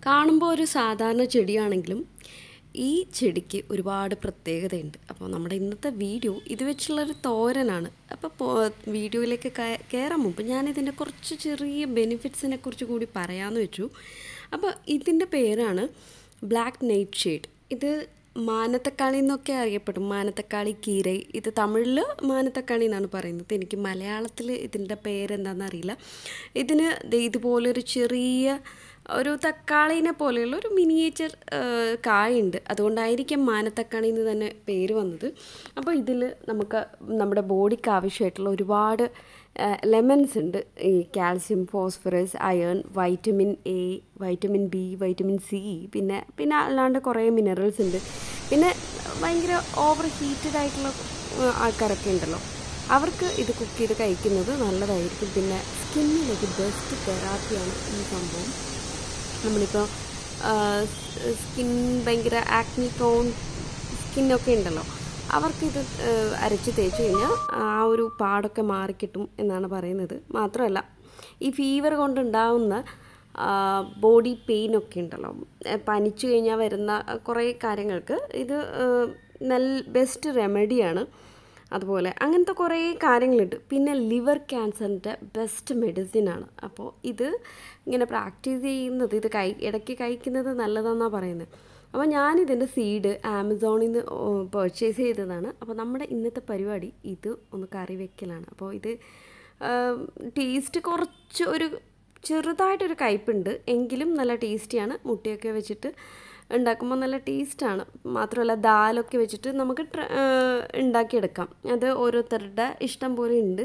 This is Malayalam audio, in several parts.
കാണുമ്പോൾ ഒരു സാധാരണ ചെടിയാണെങ്കിലും ഈ ചെടിക്ക് ഒരുപാട് പ്രത്യേകതയുണ്ട്. അപ്പോൾ നമ്മുടെ ഇന്നത്തെ വീഡിയോ ഇത് വെച്ചുള്ളൊരു തോരനാണ്. അപ്പോൾ വീഡിയോയിലേക്ക് കയറാൻ മുമ്പ് ഞാനിതിൻ്റെ കുറച്ച് ചെറിയ ബെനിഫിറ്റ്സിനെ കുറിച്ച് കൂടി പറയാമെന്ന് വെച്ചു. അപ്പോൾ ഇതിൻ്റെ പേരാണ് ബ്ലാക്ക് നൈറ്റ് ഷെയ്ഡ്. ഇത് മാനത്തക്കാളി എന്നൊക്കെ അറിയപ്പെടും. മാനത്തക്കാളി കീരൈ. ഇത് തമിഴിൽ മാനത്തക്കാളി എന്നാണ് പറയുന്നത്. എനിക്ക് മലയാളത്തിൽ ഇതിൻ്റെ പേരെന്താണെന്ന് അറിയില്ല. ഇതിന് ഇതുപോലൊരു ചെറിയ ഒരു തക്കാളീനെ പോലെയുള്ള ഒരു മിനിയേച്ചർ കായുണ്ട്. അതുകൊണ്ടായിരിക്കും മാനത്തക്കാളി എന്ന് തന്നെ പേര് വന്നത്. അപ്പോൾ ഇതിൽ നമുക്ക് നമ്മുടെ ബോഡിക്ക് ആവശ്യമായിട്ടുള്ള ഒരുപാട് ലെമൺസ് ഉണ്ട്. ഈ calcium, phosphorus, iron, vitamin A, vitamin B, vitamin C, പിന്നെ അല്ലാണ്ട് കുറേ മിനറൽസ് ഉണ്ട്. പിന്നെ ഭയങ്കര ഓവർ ഹീറ്റഡ് ആയിട്ടുള്ള ആൾക്കാരൊക്കെ ഉണ്ടല്ലോ, അവർക്ക് ഇത് കുക്ക് ചെയ്ത് കഴിക്കുന്നത് നല്ലതായിരിക്കും. പിന്നെ സ്കിന്നിലേക്ക് ബെസ്റ്റ് തെറാപ്പിയാണ് ഈ സംഭവം. നമ്മളിപ്പോൾ സ്കിൻ ഭയങ്കര ആക്നി പ്രോൺ സ്കിന്നൊക്കെ ഉണ്ടല്ലോ, അവർക്കിത് അരച്ച് തേച്ച് കഴിഞ്ഞാൽ ആ ഒരു പാടൊക്കെ മാറിക്കിട്ടും എന്നാണ് പറയുന്നത്. മാത്രമല്ല, ഈ ഫീവർ കൊണ്ടുണ്ടാവുന്ന ബോഡി പെയിനൊക്കെ ഉണ്ടല്ലോ, പനിച്ചു കഴിഞ്ഞാൽ വരുന്ന കുറേ കാര്യങ്ങൾക്ക് ഇത് ബെസ്റ്റ് റെമഡിയാണ്. അതുപോലെ അങ്ങനത്തെ കുറേ കാര്യങ്ങളുണ്ട്. പിന്നെ ലിവർ ക്യാൻസറിൻ്റെ ബെസ്റ്റ് മെഡിസിനാണ്. അപ്പോൾ ഇത് ഇങ്ങനെ പ്രാക്ടീസ് ചെയ്യുന്നത്, ഇത് ഇടയ്ക്ക് കഴിക്കുന്നത് നല്ലതാണെന്നാണ് പറയുന്നത്. അപ്പോൾ ഞാനിതിൻ്റെ സീഡ് ആമസോണിൽ നിന്ന് പർച്ചേസ് ചെയ്തതാണ്. അപ്പോൾ നമ്മുടെ ഇന്നത്തെ പരിപാടി ഇത് ഒന്ന് കറി വെക്കലാണ്. അപ്പോൾ ഇത് ടേസ്റ്റ് കുറച്ച് ഒരു ചെറുതായിട്ടൊരു കയ്പുണ്ട്, എങ്കിലും നല്ല ടേസ്റ്റിയാണ്. മുട്ടയൊക്കെ വെച്ചിട്ട് ഉണ്ടാക്കുമ്പോൾ നല്ല ടേസ്റ്റാണ്. മാത്രമല്ല, ദാലൊക്കെ വെച്ചിട്ട് നമുക്ക് ഉണ്ടാക്കിയെടുക്കാം. അത് ഓരോരുത്തരുടെ ഇഷ്ടം പോലെ ഉണ്ട്.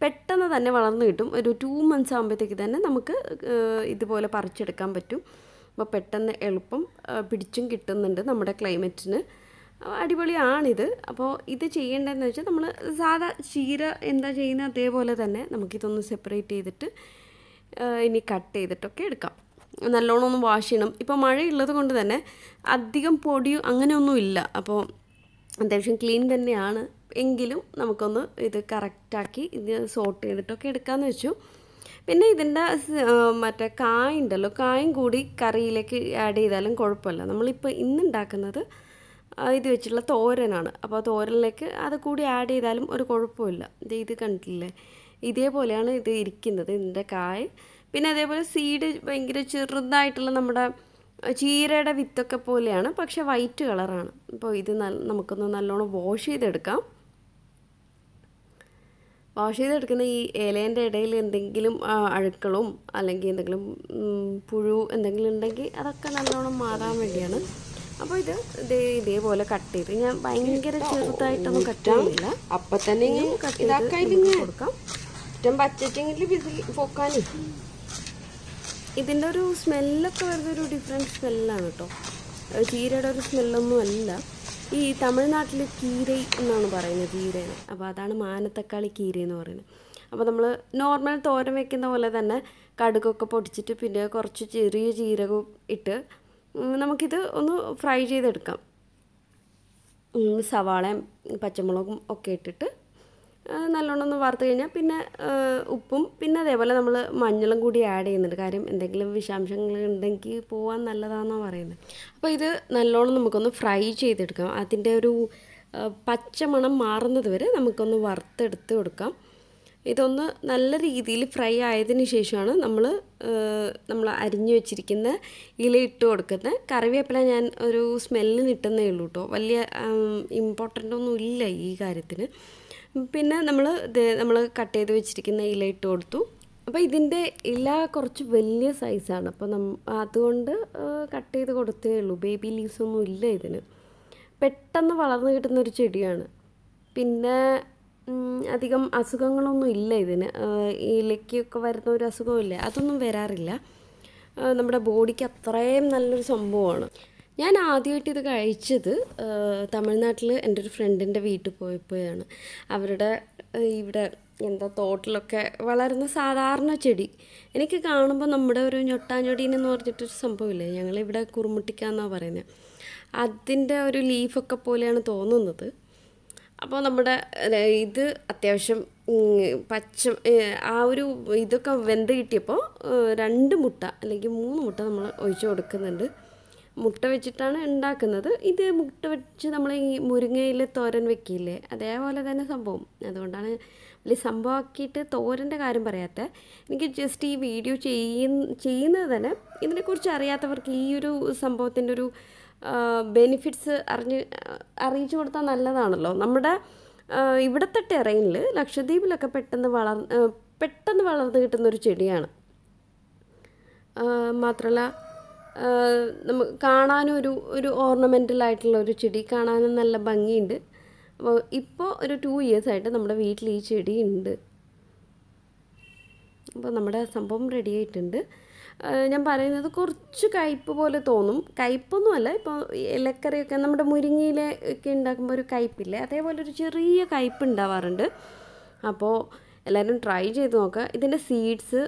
പെട്ടെന്ന് തന്നെ വളർന്നു കിട്ടും. ഒരു 2 months ആകുമ്പോഴത്തേക്ക് തന്നെ നമുക്ക് ഇതുപോലെ പറിച്ചെടുക്കാൻ പറ്റും. അപ്പോൾ പെട്ടെന്ന് എളുപ്പം പിടിച്ചും കിട്ടുന്നുണ്ട്. നമ്മുടെ ക്ലൈമറ്റിന് അടിപൊളിയാണിത്. അപ്പോൾ ഇത് ചെയ്യേണ്ടതെന്ന് വെച്ചാൽ, നമ്മൾ സാധാ ചീര എന്താ ചെയ്യുന്നത് അതേപോലെ തന്നെ നമുക്കിതൊന്ന് സെപ്പറേറ്റ് ചെയ്തിട്ട് ഇനി കട്ട് ചെയ്തിട്ടൊക്കെ എടുക്കാം. നല്ലോണം ഒന്ന് വാഷ് ചെയ്യണം. ഇപ്പോൾ മഴയുള്ളത് കൊണ്ട് തന്നെ അധികം പൊടിയും അങ്ങനെയൊന്നും ഇല്ല. അപ്പോൾ അത്യാവശ്യം ക്ലീൻ തന്നെയാണ്. എങ്കിലും നമുക്കൊന്ന് ഇത് കറക്റ്റാക്കി ഇത് സോർട്ട് ചെയ്തിട്ടൊക്കെ എടുക്കാമെന്ന് വെച്ചു. പിന്നെ ഇതിൻ്റെ മറ്റേ കായുണ്ടല്ലോ, കായും കൂടി കറിയിലേക്ക് ആഡ് ചെയ്താലും കുഴപ്പമില്ല. നമ്മളിപ്പോൾ ഇന്നുണ്ടാക്കുന്നത് ഇത് വെച്ചുള്ള തോരനാണ്. അപ്പോൾ തോരനിലേക്ക് അത് കൂടി ആഡ് ചെയ്താലും ഒരു കുഴപ്പമില്ല. ഇത് കണ്ടില്ലേ, ഇതേപോലെയാണ് ഇത് ഇരിക്കുന്നത്, ഇതിൻ്റെ കായ. പിന്നെ അതേപോലെ സീഡ് ഭയങ്കര ചെറുതായിട്ടുള്ള നമ്മുടെ ചീരയുടെ വിത്തൊക്കെ പോലെയാണ്, പക്ഷെ വൈറ്റ് കളറാണ്. അപ്പോൾ ഇത് നമുക്കൊന്ന് നല്ലോണം വാഷ് ചെയ്തെടുക്കാം. വാഷ് ചെയ്തെടുക്കുന്ന ഈ ഇലേൻ്റെ ഇടയിൽ എന്തെങ്കിലും അഴുക്കളും അല്ലെങ്കിൽ എന്തെങ്കിലും പുഴു എന്തെങ്കിലും ഉണ്ടെങ്കിൽ അതൊക്കെ നല്ലോണം മാറാൻ വേണ്ടിയാണ്. അപ്പോൾ ഇതേപോലെ കട്ട് ചെയ്ത്, ഞാൻ ഭയങ്കര ചെറുതായിട്ടൊന്നും കട്ട് ചെയ്യുന്നില്ല, അപ്പം തന്നെ കട്ട് ചെയ്ത് കൊടുക്കാം. പച്ചച്ചെങ്കിൽ വിസിൽ പോക്കാനേ. ഇതിൻ്റെ ഒരു സ്മെല്ലൊക്കെ വരുന്നൊരു ഡിഫറെൻറ്റ് സ്മെല്ലാണ് കേട്ടോ. ചീരയുടെ ഒരു സ്മെല്ലൊന്നും അല്ല. ഈ തമിഴ്നാട്ടിൽ കീരൈ എന്നാണ് പറയുന്നത്, ചീരേനെ. അപ്പോൾ അതാണ് മാനത്തക്കാളി കീര എന്ന് പറയുന്നത്. അപ്പോൾ നമ്മൾ നോർമൽ തോരൻ വെക്കുന്ന പോലെ തന്നെ കടുകൊക്കെ പൊടിച്ചിട്ട് പിന്നെ കുറച്ച് ചെറിയ ജീരകവും ഇട്ട് നമുക്കിത് ഒന്ന് ഫ്രൈ ചെയ്തെടുക്കാം. സവാളയും പച്ചമുളകും ഒക്കെ ഇട്ടിട്ട് നല്ലോണം ഒന്ന് വറുത്ത് കഴിഞ്ഞാൽ പിന്നെ ഉപ്പും പിന്നെ അതേപോലെ നമ്മൾ മഞ്ഞളും കൂടി ആഡ് ചെയ്യുന്നുണ്ട്. കാര്യം എന്തെങ്കിലും വിഷാംശങ്ങൾ ഉണ്ടെങ്കിൽ പോകാൻ നല്ലതാണെന്നാണ് പറയുന്നത്. അപ്പോൾ ഇത് നല്ലോണം നമുക്കൊന്ന് ഫ്രൈ ചെയ്തെടുക്കാം. അതിൻ്റെ ഒരു പച്ചമണം മാറുന്നത് വരെ നമുക്കൊന്ന് വറുത്തെടുത്ത് കൊടുക്കാം. ഇതൊന്ന് നല്ല രീതിയിൽ ഫ്രൈ ആയതിന് ശേഷമാണ് നമ്മൾ അരിഞ്ഞു വെച്ചിരിക്കുന്ന ഇല ഇട്ട് കൊടുക്കുന്നത്. കറിവേപ്പില ഞാൻ ഒരു സ്മെല്ലിന് ഇട്ടുന്നേ ഉള്ളൂ കേട്ടോ, വലിയ ഇമ്പോർട്ടൻ്റ് ഒന്നും ഇല്ല ഈ കാര്യത്തിന്. പിന്നെ നമ്മൾ കട്ട് ചെയ്ത് വെച്ചിരിക്കുന്ന ഇല ഇട്ട് കൊടുത്തു. അപ്പോൾ ഇതിൻ്റെ ഇല കുറച്ച് വലിയ സൈസാണ്, അപ്പോൾ അതുകൊണ്ട് കട്ട് ചെയ്ത് കൊടുത്തേ ഉള്ളൂ. ബേബി ലീവ്സ് ഒന്നും ഇല്ല ഇതിന്. പെട്ടെന്ന് വളർന്നു കിട്ടുന്നൊരു ചെടിയാണ്. പിന്നെ അധികം അസുഖങ്ങളൊന്നും ഇല്ല ഇതിന്. ഇലയ്ക്കൊക്കെ വരുന്ന ഒരു അസുഖമില്ലേ, അതൊന്നും വരാറില്ല. നമ്മുടെ ബോഡിക്ക് അത്രയും നല്ലൊരു സംഭവമാണ്. ഞാൻ ആദ്യമായിട്ട് ഇത് കഴിച്ചത് തമിഴ്നാട്ടിൽ എൻ്റെ ഒരു ഫ്രണ്ടിൻ്റെ വീട്ടിൽ പോയപ്പോഴാണ്. അവരുടെ ഇവിടെ തോട്ടിലൊക്കെ വളരുന്ന സാധാരണ ചെടി എനിക്ക് കാണുമ്പോൾ നമ്മുടെ ഒരു ഞൊട്ടാഞ്ഞൊടീനെന്ന് പറഞ്ഞിട്ടൊരു സംഭവമില്ലേ, ഞങ്ങളിവിടെ കുറുമുട്ടിക്ക എന്നാണ് പറയുന്നത്, അതിൻ്റെ ഒരു ലീഫൊക്കെ പോലെയാണ് തോന്നുന്നത്. അപ്പോൾ നമ്മുടെ ഇത് അത്യാവശ്യം ആ ഒരു ഇതൊക്കെ വെന്ത് കിട്ടിയപ്പോൾ 2 മുട്ട അല്ലെങ്കിൽ 3 മുട്ട നമ്മൾ ഒഴിച്ച് കൊടുക്കുന്നുണ്ട്. മുട്ട വെച്ചിട്ടാണ് ഉണ്ടാക്കുന്നത്. ഇത് മുട്ട വെച്ച് നമ്മൾ ഈ മുരിങ്ങയിൽ തോരൻ വെക്കില്ലേ, അതേപോലെ തന്നെ സംഭവം. അതുകൊണ്ടാണ് വലിയ സംഭവമാക്കിയിട്ട് തോരൻ്റെ കാര്യം പറയാത്ത. എനിക്ക് ജസ്റ്റ് ഈ വീഡിയോ ചെയ്യുന്നത് തന്നെ ഇതിനെക്കുറിച്ച് അറിയാത്തവർക്ക് ഈ ഒരു സംഭവത്തിൻ്റെ ഒരു ബെനിഫിറ്റ്സ് അറിയിച്ചു കൊടുത്താൽ നല്ലതാണല്ലോ. നമ്മുടെ ഇവിടുത്തെ ടെറൈനിൽ ലക്ഷദ്വീപിലൊക്കെ പെട്ടെന്ന് വളർന്ന് കിട്ടുന്നൊരു ചെടിയാണ്. മാത്രമല്ല നമുക്ക് കാണാനും ഒരു ഓർണമെൻ്റലായിട്ടുള്ള ഒരു ചെടി, കാണാനും നല്ല ഭംഗിയുണ്ട്. അപ്പോൾ ഇപ്പോൾ ഒരു 2 years ആയിട്ട് നമ്മുടെ വീട്ടിൽ ഈ ചെടി ഉണ്ട്. അപ്പോൾ നമ്മുടെ സംഭവം റെഡി ആയിട്ടുണ്ട്. ഞാൻ പറയുന്നത് കുറച്ച് കയ്പ്പ് പോലെ തോന്നും. കയ്പ്പൊന്നുമല്ല, ഇപ്പോൾ ഇലക്കറിയൊക്കെ നമ്മുടെ മുരിങ്ങയില ഒക്കെ ഉണ്ടാക്കുമ്പോൾ ഒരു കയ്പ്പില്ലേ, അതേപോലെ ഒരു ചെറിയ കയ്പ്പ് ഉണ്ടാവാറുണ്ട്. അപ്പോൾ എല്ലാവരും ട്രൈ ചെയ്ത് നോക്കുക. ഇതിൻ്റെ സീഡ്സ്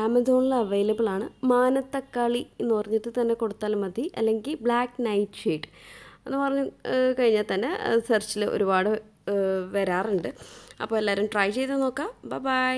ആമസോണിൽ അവൈലബിൾ ആണ്. മാനത്തക്കാളി എന്ന് പറഞ്ഞിട്ട് തന്നെ കൊടുത്താലും മതി, അല്ലെങ്കിൽ ബ്ലാക്ക് നൈറ്റ് ഷെയ്ഡ് എന്ന് പറഞ്ഞ് കഴിഞ്ഞാൽ തന്നെ സെർച്ചിൽ ഒരുപാട് വരാറുണ്ട്. അപ്പോൾ എല്ലാവരും ട്രൈ ചെയ്ത് നോക്കുക. ബൈ.